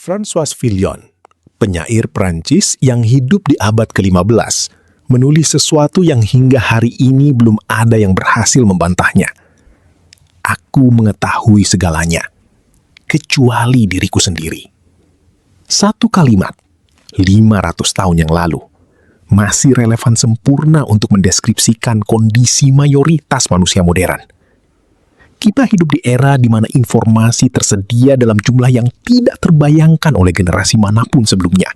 François Villon, penyair Prancis yang hidup di abad ke-15, menulis sesuatu yang hingga hari ini belum ada yang berhasil membantahnya. Aku mengetahui segalanya, kecuali diriku sendiri. Satu kalimat, 500 tahun yang lalu, masih relevan sempurna untuk mendeskripsikan kondisi mayoritas manusia modern. Kita hidup di era di mana informasi tersedia dalam jumlah yang tidak terbayangkan oleh generasi manapun sebelumnya.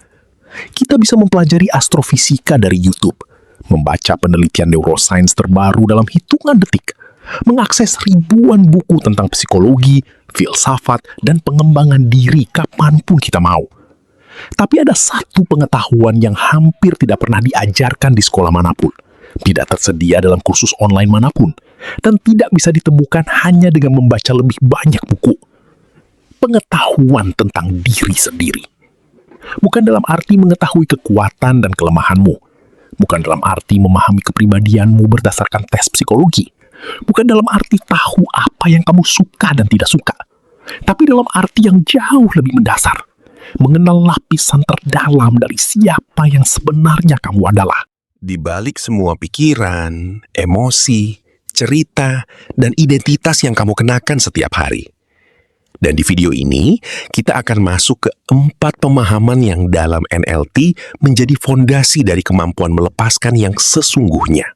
Kita bisa mempelajari astrofisika dari YouTube, membaca penelitian neuroscience terbaru dalam hitungan detik, mengakses ribuan buku tentang psikologi, filsafat, dan pengembangan diri kapanpun kita mau. Tapi ada satu pengetahuan yang hampir tidak pernah diajarkan di sekolah manapun, tidak tersedia dalam kursus online manapun, dan tidak bisa ditemukan hanya dengan membaca lebih banyak buku. Pengetahuan tentang diri sendiri. Bukan dalam arti mengetahui kekuatan dan kelemahanmu. Bukan dalam arti memahami kepribadianmu berdasarkan tes psikologi. Bukan dalam arti tahu apa yang kamu suka dan tidak suka. Tapi dalam arti yang jauh lebih mendasar. Mengenal lapisan terdalam dari siapa yang sebenarnya kamu adalah. Di balik semua pikiran, emosi, cerita, dan identitas yang kamu kenakan setiap hari. Dan di video ini, kita akan masuk ke 4 pemahaman yang dalam NLP menjadi fondasi dari kemampuan melepaskan yang sesungguhnya.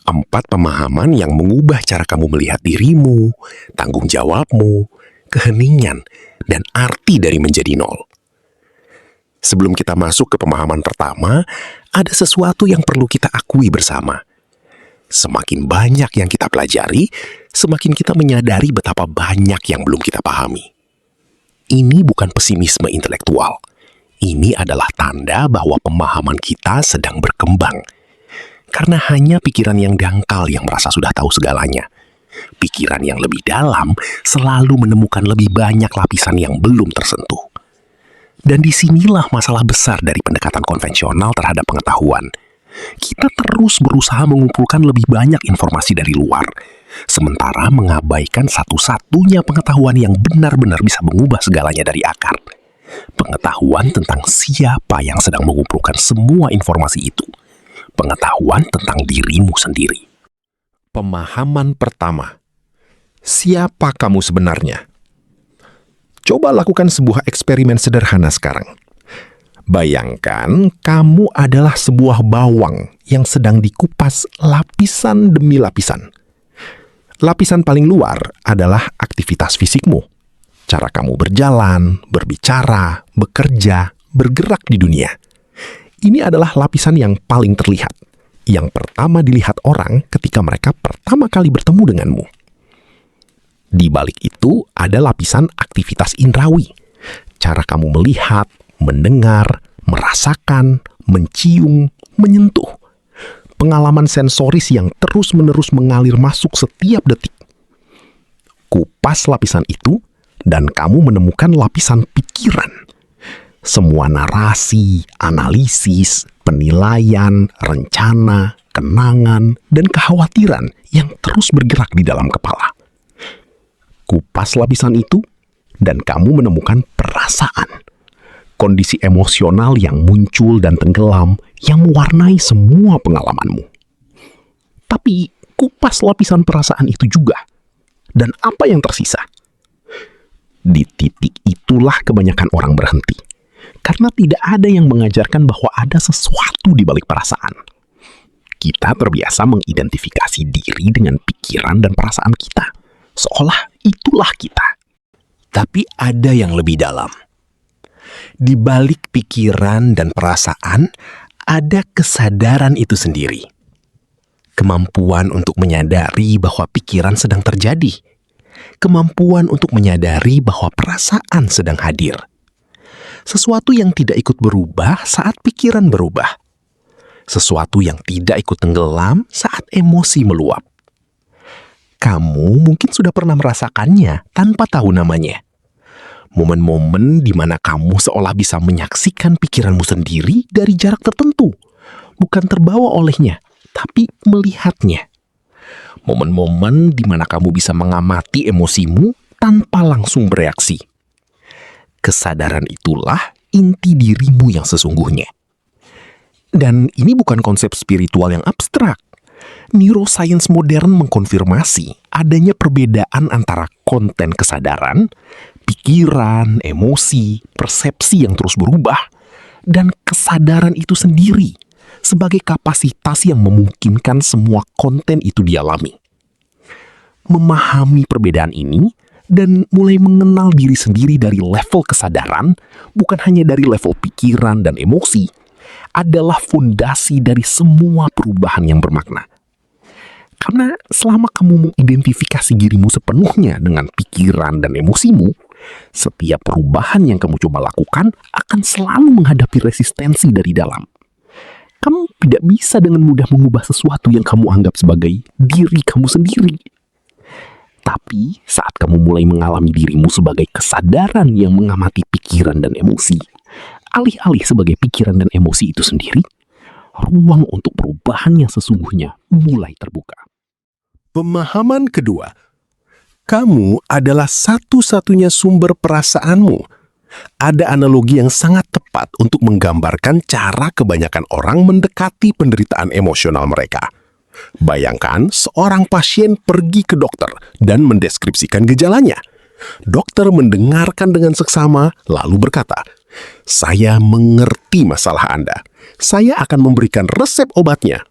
4 pemahaman yang mengubah cara kamu melihat dirimu, tanggung jawabmu, keheningan, dan arti dari menjadi nol. Sebelum kita masuk ke pemahaman pertama, ada sesuatu yang perlu kita akui bersama. Semakin banyak yang kita pelajari, semakin kita menyadari betapa banyak yang belum kita pahami. Ini bukan pesimisme intelektual. Ini adalah tanda bahwa pemahaman kita sedang berkembang. Karena hanya pikiran yang dangkal yang merasa sudah tahu segalanya. Pikiran yang lebih dalam selalu menemukan lebih banyak lapisan yang belum tersentuh. Dan disinilah masalah besar dari pendekatan konvensional terhadap pengetahuan. Kita terus berusaha mengumpulkan lebih banyak informasi dari luar, sementara mengabaikan satu-satunya pengetahuan yang benar-benar bisa mengubah segalanya dari akar. Pengetahuan tentang siapa yang sedang mengumpulkan semua informasi itu. Pengetahuan tentang dirimu sendiri. Pemahaman pertama. Siapa kamu sebenarnya? Coba lakukan sebuah eksperimen sederhana sekarang. Bayangkan kamu adalah sebuah bawang yang sedang dikupas lapisan demi lapisan. Lapisan paling luar adalah aktivitas fisikmu. Cara kamu berjalan, berbicara, bekerja, bergerak di dunia. Ini adalah lapisan yang paling terlihat, yang pertama dilihat orang ketika mereka pertama kali bertemu denganmu. Di balik itu ada lapisan aktivitas indrawi. Cara kamu melihat, mendengar, merasakan, mencium, menyentuh. Pengalaman sensoris yang terus-menerus mengalir masuk setiap detik. Kupas lapisan itu, dan kamu menemukan lapisan pikiran. Semua narasi, analisis, penilaian, rencana, kenangan, dan kekhawatiran yang terus bergerak di dalam kepala. Kupas lapisan itu, dan kamu menemukan perasaan. Kondisi emosional yang muncul dan tenggelam yang mewarnai semua pengalamanmu. Tapi kupas lapisan perasaan itu juga. Dan apa yang tersisa? Di titik itulah kebanyakan orang berhenti. Karena tidak ada yang mengajarkan bahwa ada sesuatu di balik perasaan. Kita terbiasa mengidentifikasi diri dengan pikiran dan perasaan kita. Seolah itulah kita. Tapi ada yang lebih dalam. Di balik pikiran dan perasaan, ada kesadaran itu sendiri. Kemampuan untuk menyadari bahwa pikiran sedang terjadi. Kemampuan untuk menyadari bahwa perasaan sedang hadir. Sesuatu yang tidak ikut berubah saat pikiran berubah. Sesuatu yang tidak ikut tenggelam saat emosi meluap. Kamu mungkin sudah pernah merasakannya tanpa tahu namanya. Momen-momen di mana kamu seolah bisa menyaksikan pikiranmu sendiri dari jarak tertentu. Bukan terbawa olehnya, tapi melihatnya. Momen-momen di mana kamu bisa mengamati emosimu tanpa langsung bereaksi. Kesadaran itulah inti dirimu yang sesungguhnya. Dan ini bukan konsep spiritual yang abstrak. Neuroscience modern mengkonfirmasi adanya perbedaan antara konten kesadaran, pikiran, emosi, persepsi yang terus berubah, dan kesadaran itu sendiri sebagai kapasitas yang memungkinkan semua konten itu dialami. Memahami perbedaan ini dan mulai mengenal diri sendiri dari level kesadaran, bukan hanya dari level pikiran dan emosi, adalah fondasi dari semua perubahan yang bermakna. Karena selama kamu mengidentifikasi dirimu sepenuhnya dengan pikiran dan emosimu, setiap perubahan yang kamu coba lakukan akan selalu menghadapi resistensi dari dalam. Kamu tidak bisa dengan mudah mengubah sesuatu yang kamu anggap sebagai diri kamu sendiri. Tapi saat kamu mulai mengalami dirimu sebagai kesadaran yang mengamati pikiran dan emosi, alih-alih sebagai pikiran dan emosi itu sendiri, ruang untuk perubahan yang sesungguhnya mulai terbuka. Pemahaman kedua, kamu adalah satu-satunya sumber perasaanmu. Ada analogi yang sangat tepat untuk menggambarkan cara kebanyakan orang mendekati penderitaan emosional mereka. Bayangkan seorang pasien pergi ke dokter dan mendeskripsikan gejalanya. Dokter mendengarkan dengan seksama lalu berkata, "Saya mengerti masalah Anda. Saya akan memberikan resep obatnya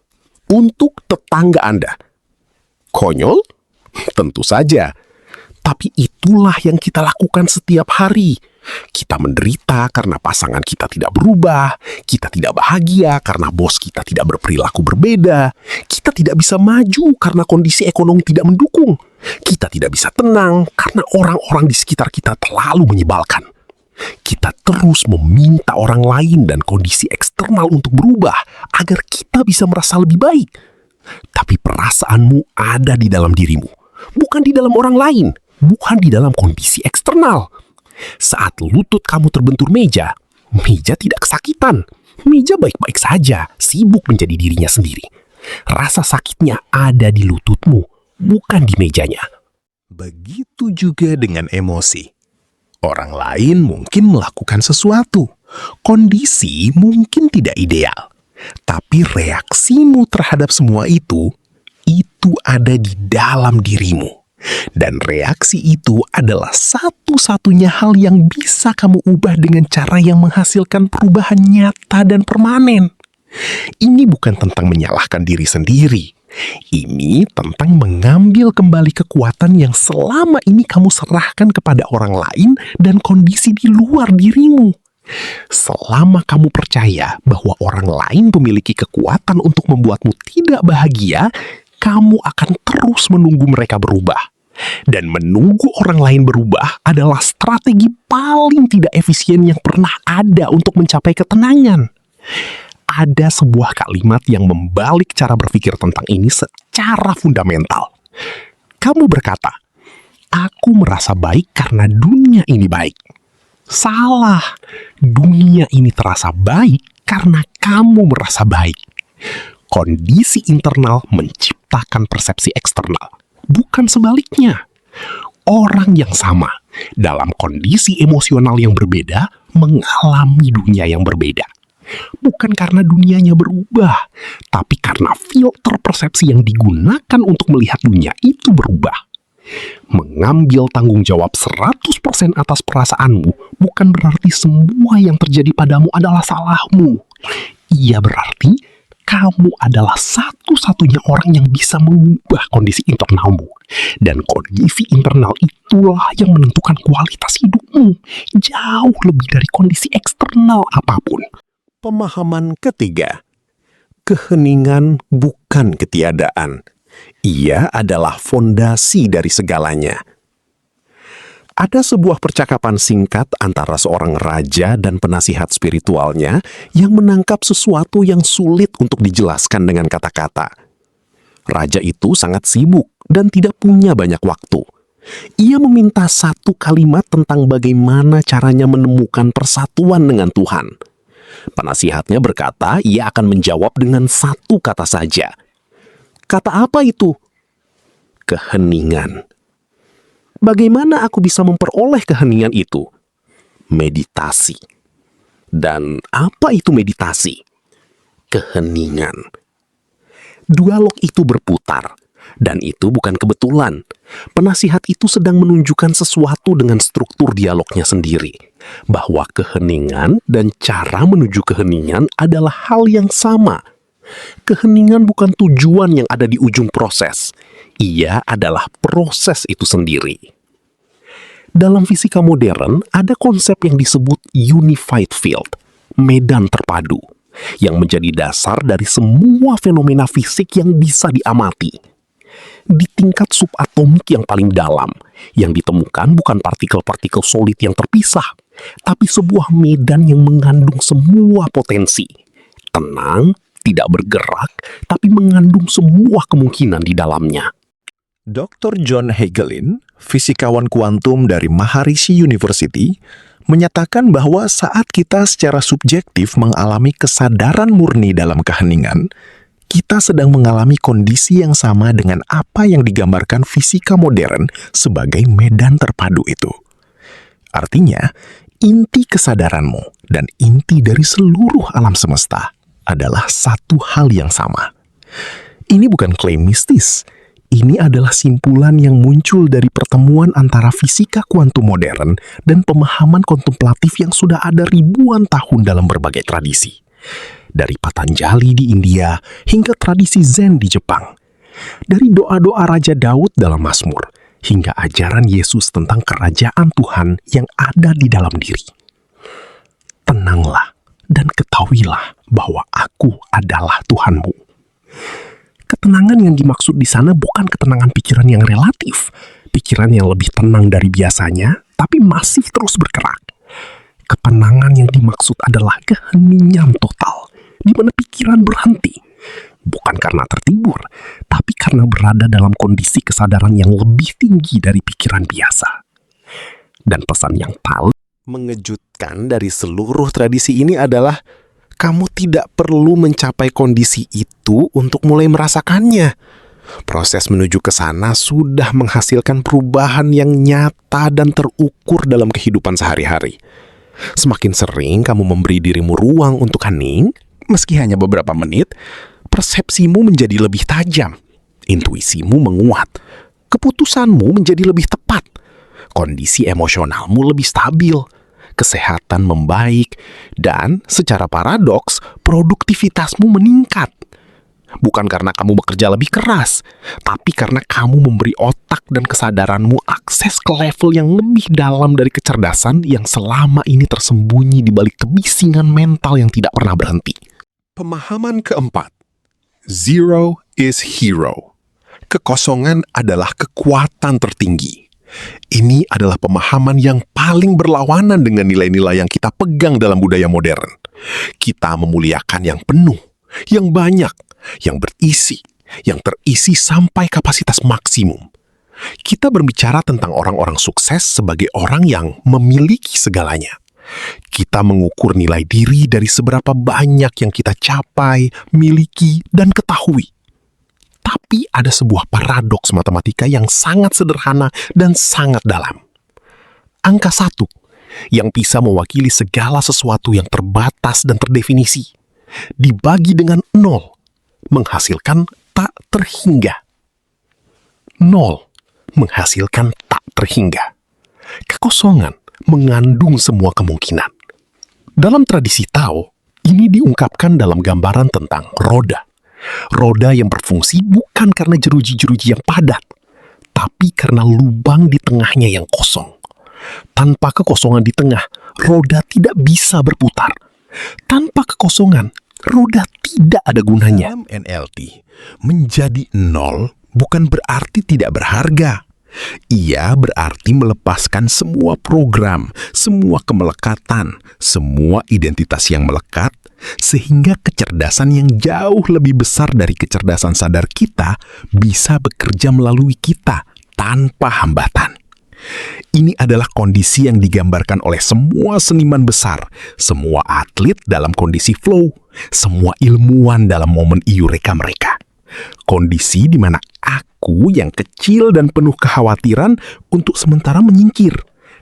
untuk tetangga Anda." Konyol? Tentu saja. Tapi itulah yang kita lakukan setiap hari. Kita menderita karena pasangan kita tidak berubah. Kita tidak bahagia karena bos kita tidak berperilaku berbeda. Kita tidak bisa maju karena kondisi ekonomi tidak mendukung. Kita tidak bisa tenang karena orang-orang di sekitar kita terlalu menyebalkan. Kita terus meminta orang lain dan kondisi eksternal untuk berubah agar kita bisa merasa lebih baik. Tapi perasaanmu ada di dalam dirimu, bukan di dalam orang lain, bukan di dalam kondisi eksternal. Saat lutut kamu terbentur meja, meja tidak kesakitan. Meja baik-baik saja, sibuk menjadi dirinya sendiri. Rasa sakitnya ada di lututmu, bukan di mejanya. Begitu juga dengan emosi. Orang lain mungkin melakukan sesuatu. Kondisi mungkin tidak ideal. Tapi reaksimu terhadap semua itu ada di dalam dirimu. Dan reaksi itu adalah satu-satunya hal yang bisa kamu ubah dengan cara yang menghasilkan perubahan nyata dan permanen. Ini bukan tentang menyalahkan diri sendiri. Ini tentang mengambil kembali kekuatan yang selama ini kamu serahkan kepada orang lain dan kondisi di luar dirimu. Selama kamu percaya bahwa orang lain memiliki kekuatan untuk membuatmu tidak bahagia, kamu akan terus menunggu mereka berubah. Dan menunggu orang lain berubah adalah strategi paling tidak efisien yang pernah ada untuk mencapai ketenangan. Ada sebuah kalimat yang membalik cara berpikir tentang ini secara fundamental. Kamu berkata, "Aku merasa baik karena dunia ini baik." Salah. Dunia ini terasa baik karena kamu merasa baik. Kondisi internal menciptakan persepsi eksternal, bukan sebaliknya. Orang yang sama, dalam kondisi emosional yang berbeda, mengalami dunia yang berbeda. Bukan karena dunianya berubah, tapi karena filter persepsi yang digunakan untuk melihat dunia itu berubah. Mengambil tanggung jawab 100% atas perasaanmu bukan berarti semua yang terjadi padamu adalah salahmu. Ia berarti kamu adalah satu-satunya orang yang bisa mengubah kondisi internalmu. Dan kondisi internal itulah yang menentukan kualitas hidupmu. Jauh lebih dari kondisi eksternal apapun. Pemahaman ketiga. Keheningan bukan ketiadaan. Ia adalah fondasi dari segalanya. Ada sebuah percakapan singkat antara seorang raja dan penasihat spiritualnya yang menangkap sesuatu yang sulit untuk dijelaskan dengan kata-kata. Raja itu sangat sibuk dan tidak punya banyak waktu. Ia meminta satu kalimat tentang bagaimana caranya menemukan persatuan dengan Tuhan. Penasihatnya berkata ia akan menjawab dengan satu kata saja. Kata apa itu? Keheningan. Bagaimana aku bisa memperoleh keheningan itu? meditasi. Dan apa itu meditasi? Keheningan. Dialog itu berputar, dan itu bukan kebetulan. Penasihat itu sedang menunjukkan sesuatu dengan struktur dialognya sendiri, bahwa keheningan dan cara menuju keheningan adalah hal yang sama. Keheningan bukan tujuan yang ada di ujung proses. Ia adalah proses itu sendiri. Dalam fisika modern, ada konsep yang disebut unified field, medan terpadu, yang menjadi dasar dari semua fenomena fisik yang bisa diamati. Di tingkat subatomik yang paling dalam, yang ditemukan bukan partikel-partikel solid yang terpisah, tapi sebuah medan yang mengandung semua potensi. Tenang, tidak bergerak, tapi mengandung semua kemungkinan di dalamnya. Dr. John Hagelin, fisikawan kuantum dari Maharishi University, menyatakan bahwa saat kita secara subjektif mengalami kesadaran murni dalam keheningan, kita sedang mengalami kondisi yang sama dengan apa yang digambarkan fisika modern sebagai medan terpadu itu. Artinya, inti kesadaranmu dan inti dari seluruh alam semesta adalah satu hal yang sama. Ini bukan klaim mistis. Ini adalah simpulan yang muncul dari pertemuan antara fisika kuantum modern dan pemahaman kontemplatif yang sudah ada ribuan tahun dalam berbagai tradisi. Dari Patanjali di India hingga tradisi Zen di Jepang. Dari doa-doa Raja Daud dalam Mazmur hingga ajaran Yesus tentang kerajaan Tuhan yang ada di dalam diri. Tenanglah dan ketahuilah bahwa aku adalah Tuhanmu. Ketenangan yang dimaksud di sana bukan ketenangan pikiran yang relatif, pikiran yang lebih tenang dari biasanya, tapi masih terus bergerak. Ketenangan yang dimaksud adalah keheningan total, di mana pikiran berhenti, bukan karena tertidur, tapi karena berada dalam kondisi kesadaran yang lebih tinggi dari pikiran biasa. Dan pesan yang paling mengejutkan dari seluruh tradisi ini adalah kamu tidak perlu mencapai kondisi itu untuk mulai merasakannya. Proses menuju ke sana sudah menghasilkan perubahan yang nyata dan terukur dalam kehidupan sehari-hari. Semakin sering kamu memberi dirimu ruang untuk hening, meski hanya beberapa menit, persepsimu menjadi lebih tajam, intuisimu menguat, keputusanmu menjadi lebih tepat, kondisi emosionalmu lebih stabil, kesehatan membaik, dan secara paradoks, produktivitasmu meningkat. Bukan karena kamu bekerja lebih keras, tapi karena kamu memberi otak dan kesadaranmu akses ke level yang lebih dalam dari kecerdasan yang selama ini tersembunyi di balik kebisingan mental yang tidak pernah berhenti. Pemahaman keempat, zero is hero. Kekosongan adalah kekuatan tertinggi. Ini adalah pemahaman yang paling berlawanan dengan nilai-nilai yang kita pegang dalam budaya modern. Kita memuliakan yang penuh, yang banyak, yang berisi, yang terisi sampai kapasitas maksimum. Kita berbicara tentang orang-orang sukses sebagai orang yang memiliki segalanya. Kita mengukur nilai diri dari seberapa banyak yang kita capai, miliki, dan ketahui. Tapi ada sebuah paradoks matematika yang sangat sederhana dan sangat dalam. Angka 1 yang bisa mewakili segala sesuatu yang terbatas dan terdefinisi, dibagi dengan 0, menghasilkan tak terhingga. 0 menghasilkan tak terhingga. Kekosongan mengandung semua kemungkinan. Dalam tradisi Tao, ini diungkapkan dalam gambaran tentang roda. Roda yang berfungsi bukan karena jeruji-jeruji yang padat, tapi karena lubang di tengahnya yang kosong. Tanpa kekosongan di tengah, roda tidak bisa berputar. Tanpa kekosongan, roda tidak ada gunanya. Dalam NLT, menjadi 0 bukan berarti tidak berharga. Ia berarti melepaskan semua program, semua kemelekatan, semua identitas yang melekat, sehingga kecerdasan yang jauh lebih besar dari kecerdasan sadar kita bisa bekerja melalui kita tanpa hambatan. Ini adalah kondisi yang digambarkan oleh semua seniman besar, semua atlet dalam kondisi flow, semua ilmuwan dalam momen eureka mereka. Kondisi di mana aku yang kecil dan penuh kekhawatiran untuk sementara menyingkir,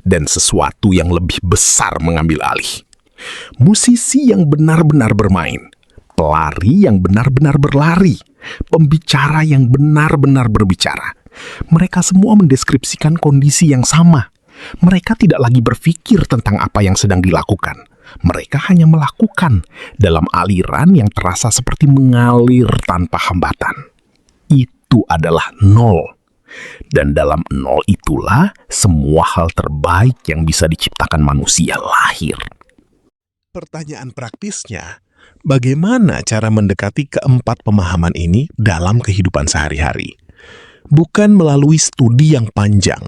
dan sesuatu yang lebih besar mengambil alih. Musisi yang benar-benar bermain, pelari yang benar-benar berlari, pembicara yang benar-benar berbicara. Mereka semua mendeskripsikan kondisi yang sama. Mereka tidak lagi berpikir tentang apa yang sedang dilakukan. Mereka hanya melakukan dalam aliran yang terasa seperti mengalir tanpa hambatan. Itu adalah nol. Dan dalam nol itulah semua hal terbaik yang bisa diciptakan manusia lahir. Pertanyaan praktisnya, bagaimana cara mendekati keempat pemahaman ini dalam kehidupan sehari-hari? Bukan melalui studi yang panjang,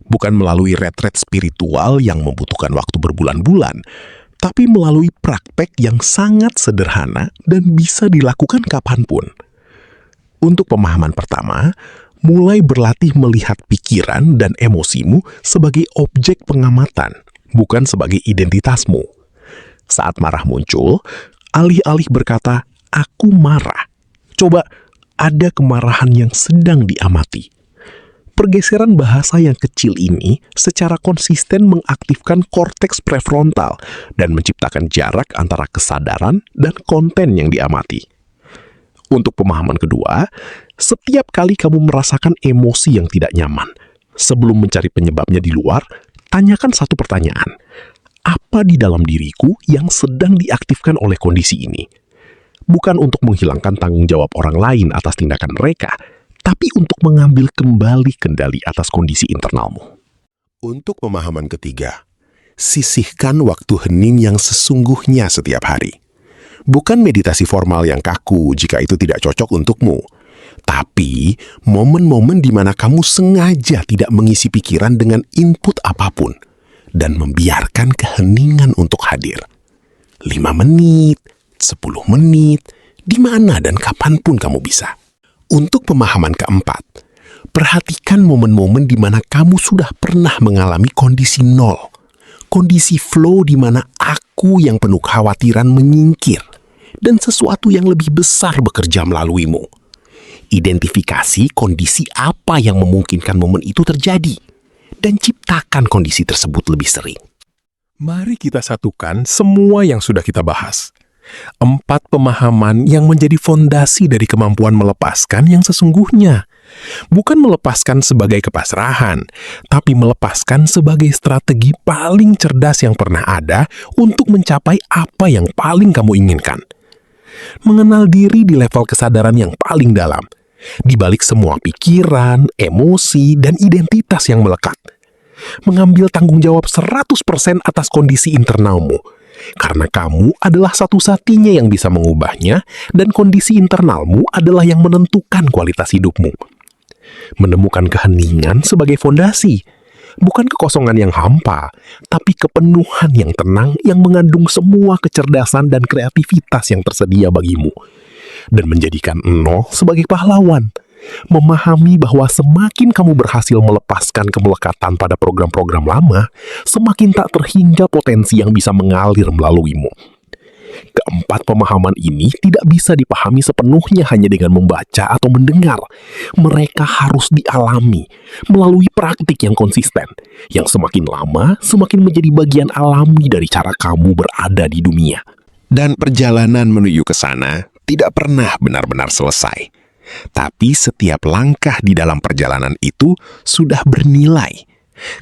bukan melalui retret spiritual yang membutuhkan waktu berbulan-bulan, tapi melalui praktek yang sangat sederhana dan bisa dilakukan kapanpun. Untuk pemahaman pertama, mulai berlatih melihat pikiran dan emosimu sebagai objek pengamatan, bukan sebagai identitasmu. Saat marah muncul, alih-alih berkata, "Aku marah," coba ada kemarahan yang sedang diamati. Pergeseran bahasa yang kecil ini secara konsisten mengaktifkan korteks prefrontal dan menciptakan jarak antara kesadaran dan konten yang diamati. Untuk pemahaman kedua, setiap kali kamu merasakan emosi yang tidak nyaman, sebelum mencari penyebabnya di luar, tanyakan satu pertanyaan. Apa di dalam diriku yang sedang diaktifkan oleh kondisi ini? Bukan untuk menghilangkan tanggung jawab orang lain atas tindakan mereka, tapi untuk mengambil kembali kendali atas kondisi internalmu. Untuk pemahaman ketiga, sisihkan waktu hening yang sesungguhnya setiap hari. Bukan meditasi formal yang kaku jika itu tidak cocok untukmu, tapi momen-momen di mana kamu sengaja tidak mengisi pikiran dengan input apapun dan membiarkan keheningan untuk hadir. 5 menit, 10 menit, di mana dan kapanpun kamu bisa. Untuk pemahaman keempat, perhatikan momen-momen di mana kamu sudah pernah mengalami kondisi nol. Kondisi flow di mana aku yang penuh kekhawatiran menyingkir dan sesuatu yang lebih besar bekerja melaluimu. Identifikasi kondisi apa yang memungkinkan momen itu terjadi dan ciptakan kondisi tersebut lebih sering. Mari kita satukan semua yang sudah kita bahas. 4 pemahaman yang menjadi fondasi dari kemampuan melepaskan yang sesungguhnya. Bukan melepaskan sebagai kepasrahan, tapi melepaskan sebagai strategi paling cerdas yang pernah ada untuk mencapai apa yang paling kamu inginkan. Mengenal diri di level kesadaran yang paling dalam, di balik semua pikiran, emosi, dan identitas yang melekat. Mengambil tanggung jawab 100% atas kondisi internalmu, karena kamu adalah satu-satunya yang bisa mengubahnya dan kondisi internalmu adalah yang menentukan kualitas hidupmu. Menemukan keheningan sebagai fondasi, bukan kekosongan yang hampa, tapi kepenuhan yang tenang yang mengandung semua kecerdasan dan kreativitas yang tersedia bagimu. Dan menjadikan nol sebagai pahlawan. Memahami bahwa semakin kamu berhasil melepaskan kemelekatan pada program-program lama, semakin tak terhingga potensi yang bisa mengalir melaluimu. Keempat pemahaman ini tidak bisa dipahami sepenuhnya hanya dengan membaca atau mendengar. Mereka harus dialami melalui praktik yang konsisten, yang semakin lama semakin menjadi bagian alami dari cara kamu berada di dunia. Dan perjalanan menuju ke sana tidak pernah benar-benar selesai. Tapi setiap langkah di dalam perjalanan itu sudah bernilai.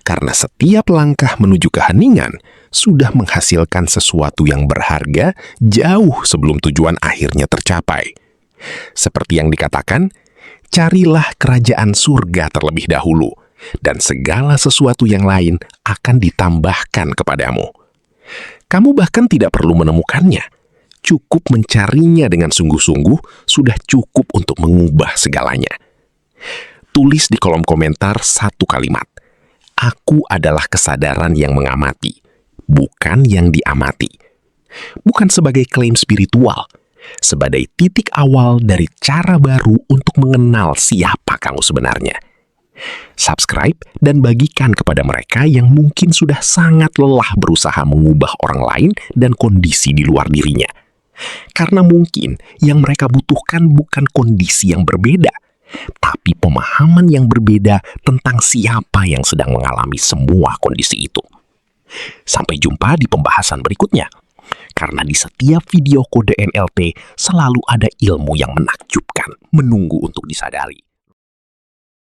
Karena setiap langkah menuju keheningan sudah menghasilkan sesuatu yang berharga jauh sebelum tujuan akhirnya tercapai. Seperti yang dikatakan, carilah kerajaan surga terlebih dahulu, dan segala sesuatu yang lain akan ditambahkan kepadamu. Kamu bahkan tidak perlu menemukannya. Cukup mencarinya dengan sungguh-sungguh sudah cukup untuk mengubah segalanya. Tulis di kolom komentar satu kalimat. Aku adalah kesadaran yang mengamati, bukan yang diamati. Bukan sebagai klaim spiritual, sebagai titik awal dari cara baru untuk mengenal siapa kamu sebenarnya. Subscribe dan bagikan kepada mereka yang mungkin sudah sangat lelah berusaha mengubah orang lain dan kondisi di luar dirinya. Karena mungkin yang mereka butuhkan bukan kondisi yang berbeda, tapi pemahaman yang berbeda tentang siapa yang sedang mengalami semua kondisi itu. Sampai jumpa di pembahasan berikutnya. Karena di setiap video kode NLP selalu ada ilmu yang menakjubkan menunggu untuk disadari.